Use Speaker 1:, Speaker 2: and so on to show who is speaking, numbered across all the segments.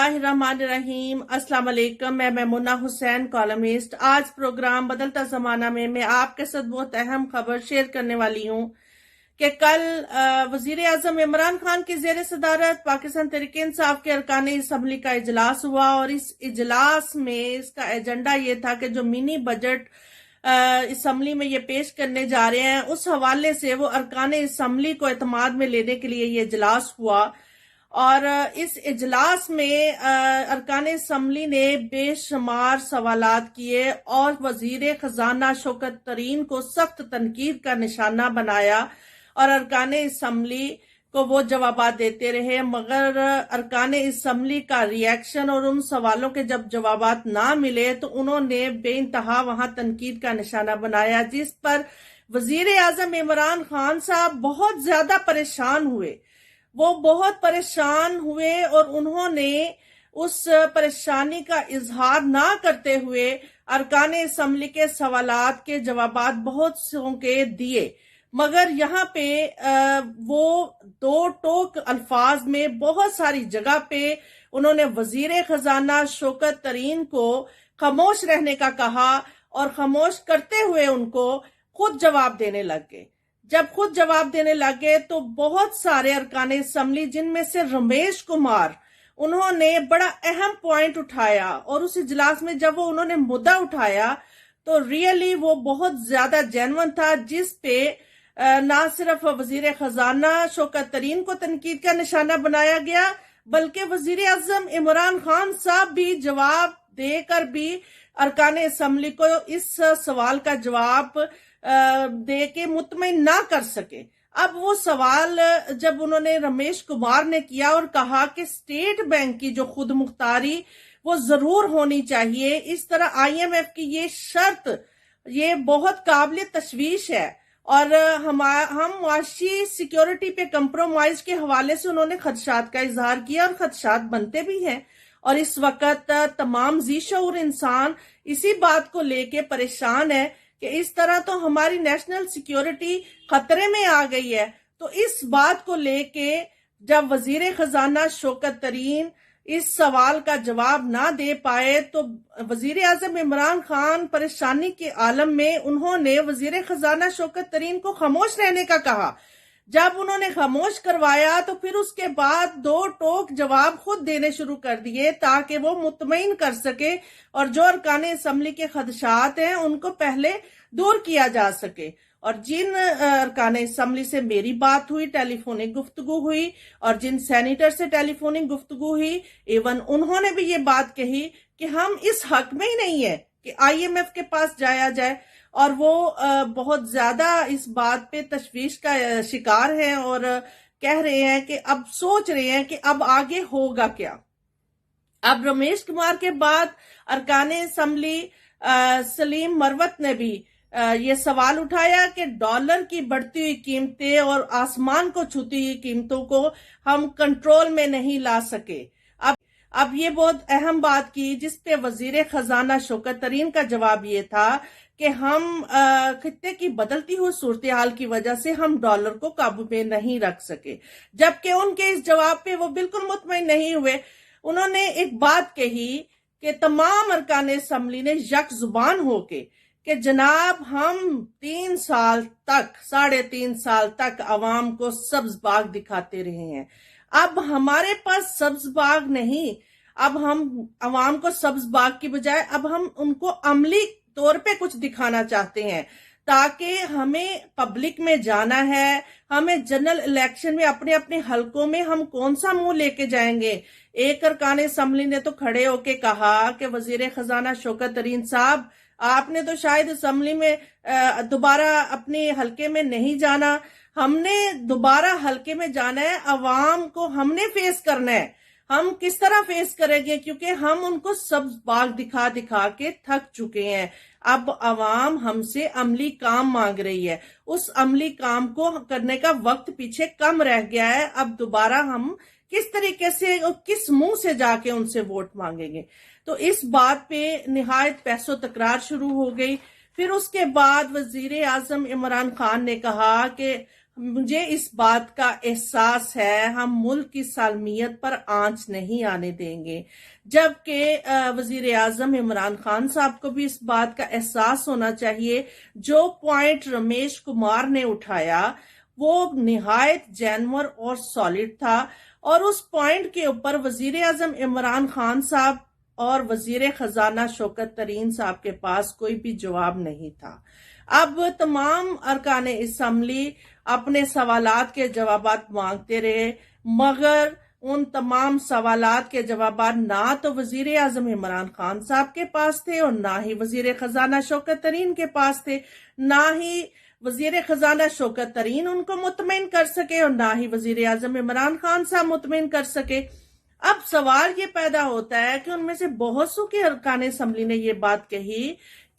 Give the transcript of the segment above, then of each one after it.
Speaker 1: बिस्मिल्लाहिर्रहमानिर्रहीम। अस्सलाम वालेकुम। मैं मुन्ना हुसैन, कॉलमिस्ट। आज प्रोग्राम बदलता जमाना में मैं आपके साथ बहुत अहम खबर शेयर करने वाली हूँ कि कल वजीर आजम इमरान खान की जेर सदारत पाकिस्तान तहरीक इंसाफ के अरकान असम्बली का इजलास हुआ और इस इजलास में इसका एजेंडा ये था कि जो मिनी बजट असम्बली में ये पेश करने जा रहे हैं, उस हवाले से वो अरकान असम्बली को एतमाद में लेने के लिए ये इजलास हुआ। और इस इजलास में अरकान असम्बली ने बेशुमार सवालात किए और वजीर खजाना शौकत तरीन को सख्त तनकीद का निशाना बनाया और अरकान असम्बली को वो जवाबात देते रहे, मगर अरकान असम्बली का रिएक्शन और उन सवालों के जब जवाबात ना मिले तो उन्होंने बेइंतहा वहां तनकीद का निशाना बनाया, जिस पर वजीर आजम इमरान खान साहब बहुत ज्यादा परेशान हुए। वो बहुत परेशान हुए और उन्होंने उस परेशानी का इजहार ना करते हुए अरकान असम्बली के सवालात के जवाबात बहुत सौ के दिए, मगर यहाँ पे वो दो टोक अल्फाज में बहुत सारी जगह पे उन्होंने वजीर खजाना शौकत तरीन को खामोश रहने का कहा और खामोश करते हुए उनको खुद जवाब देने लग गए। जब खुद जवाब देने लगे तो बहुत सारे अरकान असम्बली, जिनमें से रमेश कुमार, उन्होंने बड़ा अहम पॉइंट उठाया और उस इजलास में जब वो उन्होंने मुद्दा उठाया तो रियली वो बहुत ज्यादा जेन्युइन था, जिस पे ना सिर्फ वजीर खजाना शौकत तरीन को तनकीद का निशाना बनाया गया, बल्कि वजीर आजम इमरान खान साहब भी जवाब देकर भी अरकान असम्बली को इस सवाल का जवाब दे के मुतमईन ना कर सके। अब वो सवाल जब उन्होंने रमेश कुमार ने किया और कहा कि स्टेट बैंक की जो खुद मुख्तारी वो जरूर होनी चाहिए, इस तरह IMF की ये शर्त ये बहुत काबिल तशवीश है और हम मुआशी सिक्योरिटी पे कंप्रोमाइज के हवाले से उन्होंने खदशात का इजहार किया और खदशात बनते भी हैं। और इस वक्त तमाम ज़ी-शऊर इंसान इसी बात को लेके परेशान है कि इस तरह तो हमारी नेशनल सिक्योरिटी खतरे में आ गई है। तो इस बात को लेके जब वजीर खजाना शौकत तरीन इस सवाल का जवाब ना दे पाए तो वजीर आजम इमरान खान परेशानी के आलम में उन्होंने वजीर खजाना शौकत तरीन को खामोश रहने का कहा। जब उन्होंने खामोश करवाया तो फिर उसके बाद दो टोक जवाब खुद देने शुरू कर दिए ताकि वो मुतमईन कर सके और जो अरकान असम्बली के खदशात हैं उनको पहले दूर किया जा सके। और जिन अरकान असम्बली से मेरी बात हुई, टेलीफोनिक गुफ्तगू हुई और जिन सेनेटर से टेलीफोनिक गुफ्तगू हुई, इवन उन्होंने भी ये बात कही कि हम इस हक में ही नहीं है कि IMF के पास जाया जाए और वो बहुत ज्यादा इस बात पे तशवीश का शिकार हैं और कह रहे हैं कि अब सोच रहे हैं कि अब आगे होगा क्या। अब रमेश कुमार के बाद अरकान असम्बली सलीम मरवत ने भी ये सवाल उठाया कि डॉलर की बढ़ती हुई कीमतें और आसमान को छूती हुई कीमतों को हम कंट्रोल में नहीं ला सके। अब ये बहुत अहम बात की, जिसपे वजीर खजाना शौकत तरीन का जवाब ये था कि हम खित्ते की बदलती हुई सूरत हाल की वजह से हम डॉलर को काबू में नहीं रख सके। जबकि उनके इस जवाब पे वो बिल्कुल मुतमईन नहीं हुए। उन्होंने एक बात कही कि तमाम अरकान असम्बली ने यक जुबान होके कि जनाब हम 3 साल तक 3.5 साल तक अवाम को सब्ज बाग दिखाते रहे हैं, अब हमारे पास सब्ज बाग नहीं, अब हम अवाम को सब्ज बाग की बजाय अब हम उनको अमली तौर पे कुछ दिखाना चाहते हैं ताकि हमें पब्लिक में जाना है, हमें जनरल इलेक्शन में अपने अपने हलकों में हम कौन सा मुंह लेके जाएंगे। एक अरकान असम्बली ने तो खड़े होके कहा कि वजीर खजाना शौकत तरीन साहब, आपने तो शायद असम्बली में दोबारा अपने हलके में नहीं जाना, हमने दोबारा हलके में जाना है, अवाम को हमने फेस करना है। हम किस तरह फेस करेंगे, क्योंकि हम उनको सब्ज बाग दिखा दिखा के थक चुके हैं। अब अवाम हमसे अमली काम मांग रही है, उस अमली काम को करने का वक्त पीछे कम रह गया है। अब दोबारा हम किस तरीके से और किस मुंह से जाके उनसे वोट मांगेंगे। तो इस बात पे निहायत बहसो तकरार शुरू हो गई। फिर उसके बाद वजीर आजम इमरान खान ने कहा कि मुझे इस बात का एहसास है, हम मुल्क की सालमियत पर आंच नहीं आने देंगे। जबकि वजीर आजम इमरान खान साहब को भी इस बात का एहसास होना चाहिए। जो पॉइंट रमेश कुमार ने उठाया वो निहायत जेन्युइन और सॉलिड था, और उस पॉइंट के ऊपर वजीर आजम इमरान खान साहब और वजीर खजाना शौकत तरीन साहब के पास कोई भी जवाब नहीं था। अब तमाम अरकान असम्बली अपने सवालात के जवाबात मांगते रहे, मगर उन तमाम सवालात के जवाबात ना तो वजीर आजम इमरान खान साहब के पास थे और ना ही वजीर खजाना शौकत तरीन के पास थे। ना ही वजीर खजाना शौकत तरीन उनको मुतमईन कर सके और ना ही वजीर आजम इमरान खान साहब मुतमईन कर सके। अब सवाल ये पैदा होता है कि उनमें से बहुत सौ के अरकान असम्बली ने ये बात कही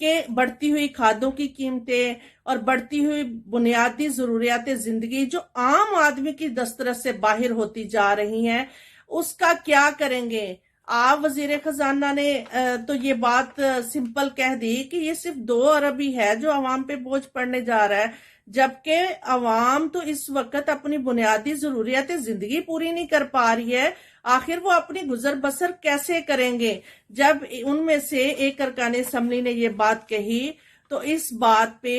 Speaker 1: कि बढ़ती हुई खादों की कीमतें और बढ़ती हुई बुनियादी जरूरियात जिंदगी जो आम आदमी की दस्तरस से बाहर होती जा रही हैं, उसका क्या करेंगे। आप वजीर खजाना ने तो ये बात सिंपल कह दी कि ये सिर्फ 2 अरब ही है जो अवाम पे बोझ पड़ने जा रहा है, जबकि अवाम तो इस वक्त अपनी बुनियादी जरूरियात जिंदगी पूरी नहीं कर पा रही है। आखिर वो अपनी गुजर बसर कैसे करेंगे। जब उनमें से एक अरकान असम्बली ने ये बात कही तो इस बात पे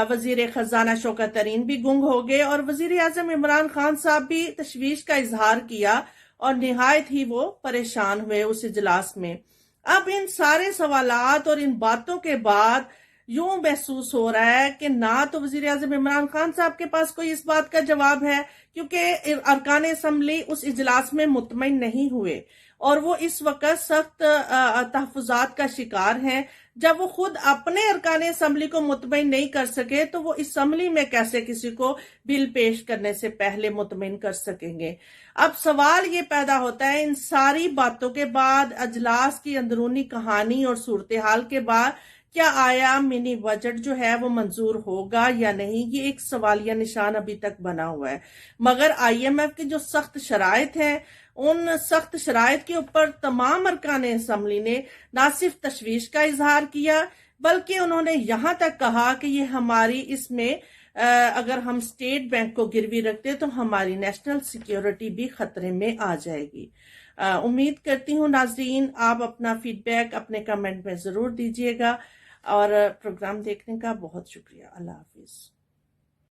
Speaker 1: वजीर खजाना शौकत तरीन भी गुंग हो गए और वजीर आजम इमरान खान साहब भी तशवीश का इजहार किया और निहायत ही वो परेशान हुए उस इजलास में। अब इन सारे सवालात और इन बातों के बाद यूं महसूस हो रहा है कि ना तो वजीर आजम इमरान खान साहब के पास कोई इस बात का जवाब है, क्योंकि अरकान असम्बली उस इजलास में मुतमईन नहीं हुए और वो इस वक्त सख्त तहफुजात का शिकार हैं। जब वो खुद अपने अरकान असम्बली को मुतमईन नहीं कर सके तो वो असम्बली में कैसे किसी को बिल पेश करने से पहले मुतमईन कर सकेंगे। अब सवाल ये पैदा होता है, इन सारी बातों के बाद, अजलास की अंदरूनी कहानी और सूरत हाल के बाद, क्या आया मिनी बजट जो है वो मंजूर होगा या नहीं, ये एक सवालिया निशान अभी तक बना हुआ है। मगर IMF की जो सख्त शराइत है, उन सख्त शराइत के ऊपर तमाम अरकान असम्बली ने ना सिर्फ तशवीश का इजहार किया, बल्कि उन्होंने यहां तक कहा कि ये हमारी इसमें अगर हम स्टेट बैंक को गिरवी रखते तो हमारी नेशनल सिक्योरिटी भी खतरे में आ जाएगी। उम्मीद करती हूँ नाजरीन आप अपना फीडबैक अपने कमेंट में जरूर दीजिएगा और प्रोग्राम देखने का बहुत शुक्रिया। अल्लाह हाफिज।